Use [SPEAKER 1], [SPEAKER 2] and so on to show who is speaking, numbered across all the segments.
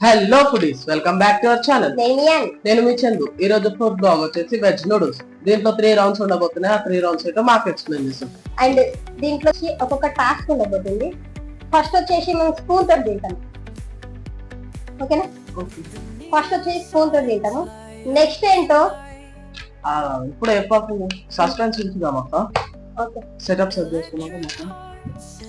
[SPEAKER 1] Hello foodies, welcome back to our channel. నేను మీ చందు. ఈ రోజు ఫుడ్ బ్లాగ్ వచ్చేసి వెజ్ నూడిల్స్. దీంట్లో 3 రౌండ్స్ ఉండబోతున్నాయి. ఆ 3 రౌండ్స్ ఏంటో మాకు ఎక్స్ప్లెయిన్ చేస్తాం.
[SPEAKER 2] అండ్ దీంట్లో ఒక్కొక్క టాస్క్ ఉండబోతుంది. ఫస్ట్ వచ్చేసి మనం స్పూన్ తోటి తింటాం. ఓకేనా? ఫస్ట్ వచ్చేసి స్పూన్ తోటి తింటాము. నెక్స్ట్ ఏంటో
[SPEAKER 1] ఇప్పుడు ఎప్పుడు సస్పెన్స్ ఉంటుందా మాకు?
[SPEAKER 2] ఓకే,
[SPEAKER 1] సెటప్ సెట్ చేసుకున్నాక మాకు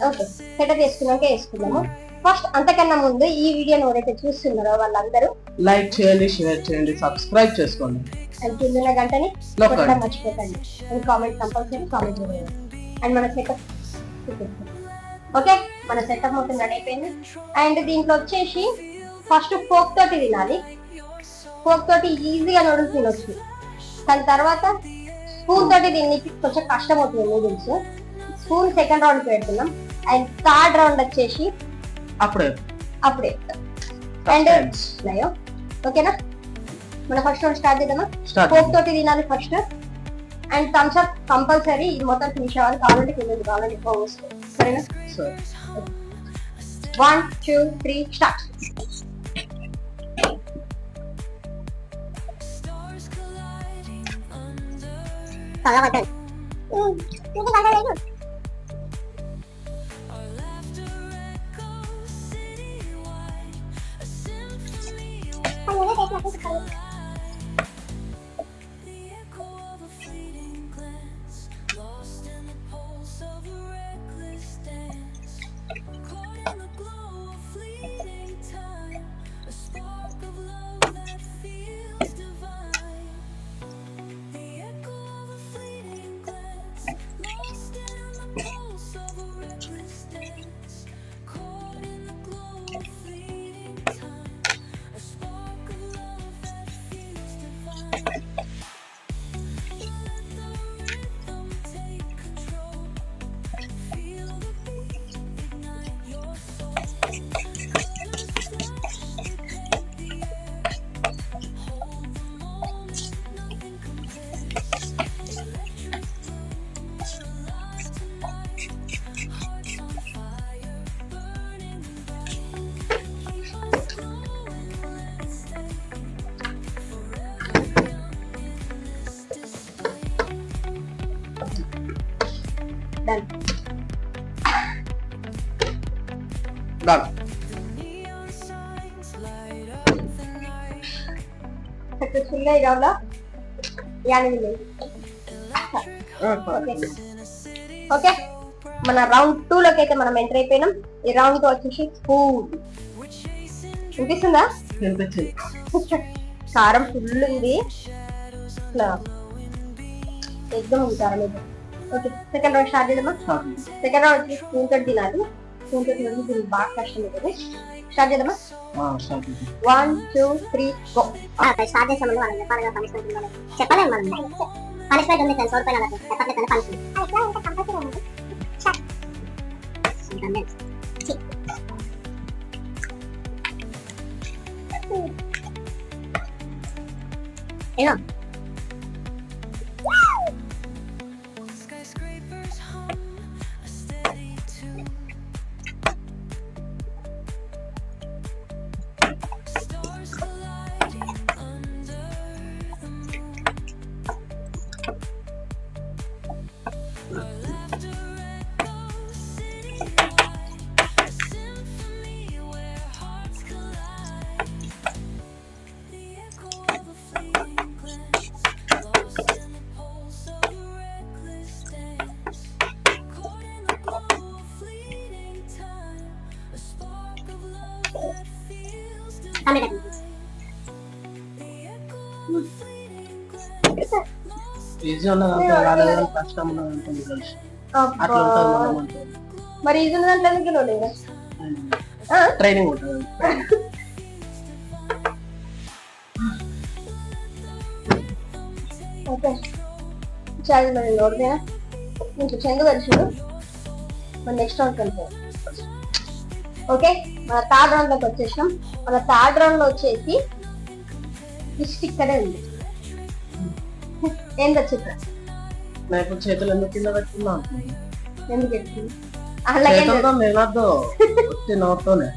[SPEAKER 2] ఓకే సెటప్ చేసుకున్నాక వేసుకున్నాము. ఫస్ట్ అంతకన్నా ముందు ఈ వీడియోని ఎవరైతే చూస్తున్నారో వాళ్ళందరూ
[SPEAKER 1] లైక్ చేయండి, షేర్ చేయండి, సబ్స్క్రైబ్ చేసుకోండి.
[SPEAKER 2] అండ్ కింద గంటని కొట్టడం మర్చిపోకండి. అండ్ కామెంట్ కంపల్సరీ కామెంట్ చేయండి. అండ్ మన సెటప్ ఓకే, మన సెటప్ మొత్తం రెడీ అయిపోయింది. అండ్ దీంట్లో వచ్చేసి ఫస్ట్ ఫోక్ తోటి తినాలి. ఫోక్ తోటి ఈజీగా నూడిల్స్ తినొచ్చు. దాని తర్వాత స్పూన్ తోటి దీన్ని కొంచెం కష్టం అవుతుంది నూడిల్స్. స్పూన్ సెకండ్ రౌండ్ పెడుతున్నాం. అండ్ థర్డ్ రౌండ్ వచ్చేసి
[SPEAKER 1] అప్పుడే
[SPEAKER 2] అండ్ ఓకేనా? మన ఫస్ట్ రౌండ్ స్టార్ట్ చేద్దామా? ఫోక్ తోటి తినాలి first. And Thums Up compulsory. ఇది మొత్తం ఫినిష్ అవ్వాలి. కావాలంటే కింద కావాలంటే పోస్ట్. సరేనా? 1 2 3 స్టార్ట్.
[SPEAKER 1] Done.
[SPEAKER 2] Successfully రావాలా? ఓకే, మన రౌండ్ 2 లోకి అయితే మనం ఎంటర్ అయిపోయినాం. ఈ రౌండ్ వచ్చేసి స్పూన్. వినిపిస్తుందా? కారం ఫుల్ ఉంది. ఎగ్దమ్ ఉంది కారం అయితే. ఓకే, సెకండ్ రౌండ్ స్టార్ట్ చేద్దామా? సెకండ్ రౌండ్ వచ్చి స్పూన్ తోటి తినాలి. స్పూన్ తోటి తినాలి, దీనికి బాగా కష్టం అవుతుంది. స్టార్ట్ చేద్దామా? 1 2 3 గో.
[SPEAKER 3] స్టార్ట్ చేసే ముందు వాళ్ళకి చెప్పాలి కదా పనిష్మెంట్ ఉందని. చెప్పలేము మనం. పనిష్మెంట్ ఉంది ఫ్రెండ్స్, ఓడిపోయిన వాళ్ళకి చెప్పట్లేదు పనిష్మెంట్. ఏదో
[SPEAKER 2] మరి ఇది ఉన్నదాంట్లో
[SPEAKER 1] ట్రైనింగ్ ఉంటుంది.
[SPEAKER 2] ఓకే, చాలా మరి నోడినా మీకు చెంగు తెలుసు. మన నెక్స్ట్ రౌండ్ కలిపి ఓకే, మన థర్డ్ రౌండ్ లోకి వచ్చేసాం. మన థర్డ్ రౌండ్ లో వచ్చేసి ఫిష్ ఇక్కడే ఉంది. ఏం చిత్ర
[SPEAKER 1] నాకు చేతులు ఎందుకు కింద పెట్టుకున్నా?
[SPEAKER 2] ఎందుకు ఎత్తుంది?
[SPEAKER 1] నోట్తోనే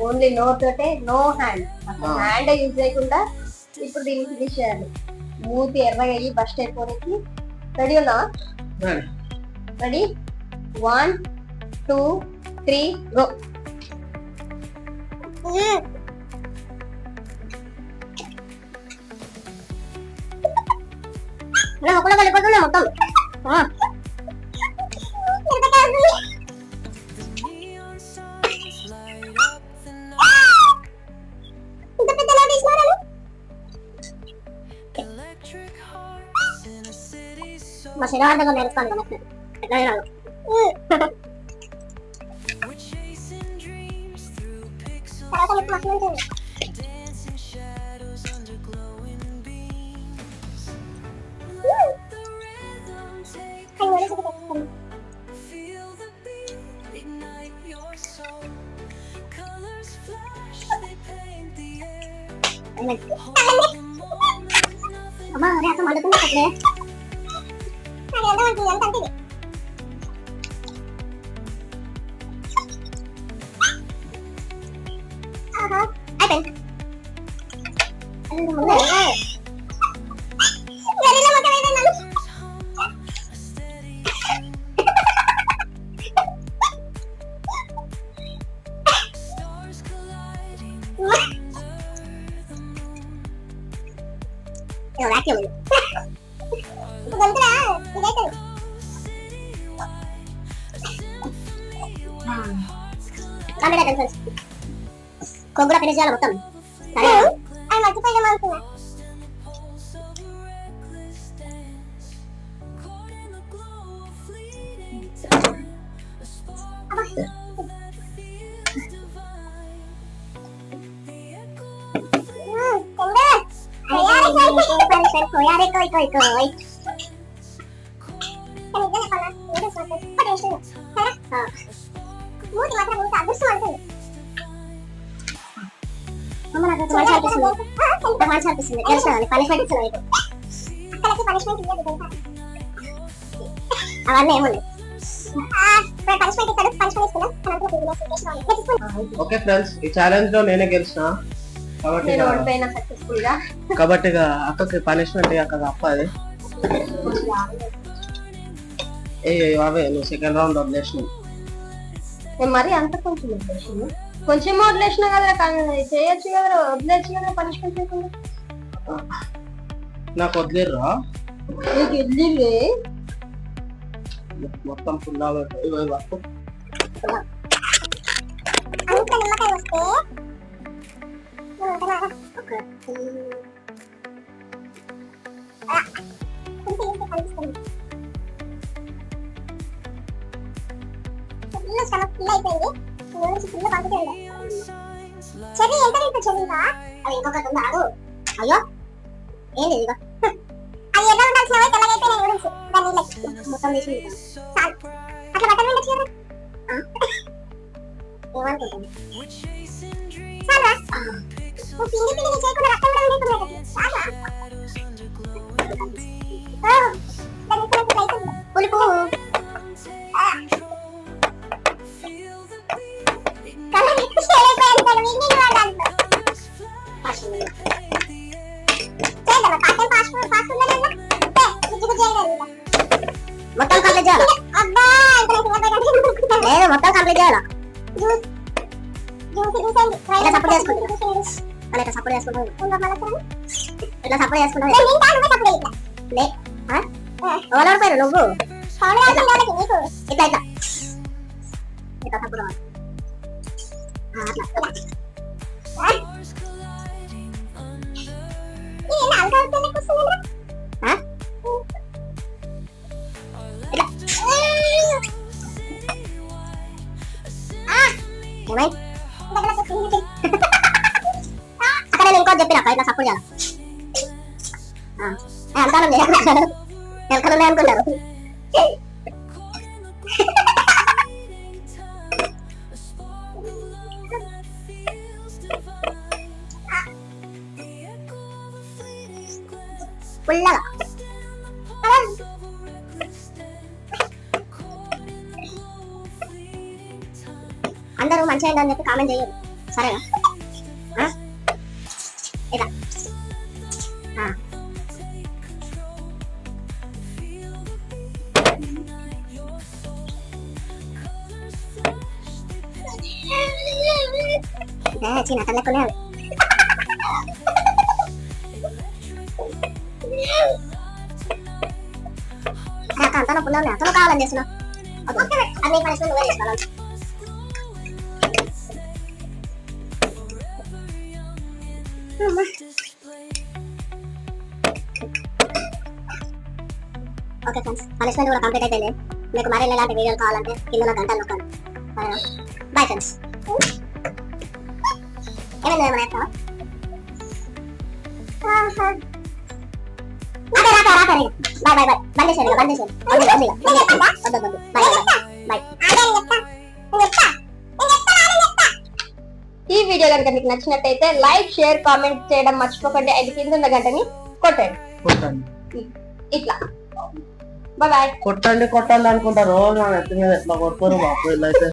[SPEAKER 2] ఓన్లీ నో తోటే, నో హ్యాండ్, హ్యాండ్ యూజ్ చేయకుండా ఇప్పుడు దీన్ని ఫినిష్ చేయాలి. మూతి ఎర్రగా అయ్యి బస్ట్ అయిపోనికి రెడీ ఉన్నా? Ready 1 2 3 go. ఒకళ్ళు కలిపోతున్నా మొత్తం. మా శరీరంగా నేర్చుకోండి కదా ఎట్లా రాదు. అమ్మా రేపు మండుతుందా అట్లే కొంగులా ఫినిష్ చేయాలి మొత్తం. సరే అది మర్చిపోయాం అనుకున్నా. అవన్నీ ఏముంది.
[SPEAKER 1] ఓకే ఫ్రెండ్స్, ఈ ఛాలెంజ్ లో నేనే గెలిచిన కాబట్టి
[SPEAKER 2] సక్సెస్ఫుల్ గా.
[SPEAKER 1] కాబట్టి అక్కకి పనిష్మెంట్ అక్క తప్పది. అవే నువ్వు సెకండ్ రౌండ్ వదిలేసినావు.
[SPEAKER 2] మరి అంత కొంచెం వదిలేసిన, కొంచెం వదిలేసినా కదా చేయొచ్చు కదా, వదిలేచ్చు కదా పనిష్మెంట్ లేకుండా.
[SPEAKER 1] నాకు వదిలేరురా,
[SPEAKER 2] నీకు వదిలే
[SPEAKER 1] మొత్తం ఫుల్ వరకు
[SPEAKER 3] చెర్రీ ఎంత తింటా చెర్రీగా అది ఇంకొకటి ఉందా? అయ్యో ఏంది ఇదిగో అది ఎలా ఉండాల్సిన తెల్లగైపోయినాయి నూడిల్స్. దాన్ని మొత్తం తీసి చాలు అట్లా బట్టలు ఉండొచ్చు కదా. ఏమనుకుంటుంది చాలా పిండి పిండి చేయకుండా రక్తం కూడా ఉండేకుండా చాలా పులుపు మొత్తం కంప్లీట్ చేయాలి. లేదు మొత్తం కంప్లీట్ చేయాలి. ఇట్లా సపోర్ట్ చేసుకుంటాం, ఇట్లా సపోర్ట్ చేసుకుంటాం, ఇట్లా సపోర్ట్ చేసుకుంటాం. ఎవరు పేరు నువ్వు ఇట్లా ఇట్లా ఇట్లా సపోర్ట్ అక్కడ నేను ఇంకోటి చెప్పిన ఇట్లా సపోర్ట్ చేయాలి. వెనకాల వెనకాల అనుకున్నారు. పుల్లగా అందరూ మంచిగా అని చెప్పి కామెంట్ చేయండి. సరేనా ఇట్లా చిన్న తల్లకునే అంతా నొప్పులు ఉన్నాయి అంతా కావాలని చేస్తున్నా అన్ని పనిష్మెంట్ నువ్వే చేసుకోవాలి ఓకే ఫ్రెండ్స్ పనిష్మెంట్ కూడా కంప్లీట్ అయితే మీకు మరి ఇలాంటి వీడియోలు కావాలంటే కింద గంటలు నొక్కండి బాయ్ ఫ్రెండ్స్ ఏమైంది ఏమైనా చెప్తావా బాయ్ బాయ్ బాయ్ బంద్ చేశారు బంద్ చేశారు బాయ్ ఈ వీడియో కనుక మీకు నచ్చినట్టయితే లైక్ షేర్ కామెంట్ చేయడం మర్చిపోకండి 5 కింద ఉన్న గంటని కొట్టండి ఇట్లా బాయ్
[SPEAKER 1] కొట్టండి కొట్టండి అనుకుంటారు రోజు మన ఎత్తి మీద ఎట్లా కొడుకోరు బాపు ఇలా అయితే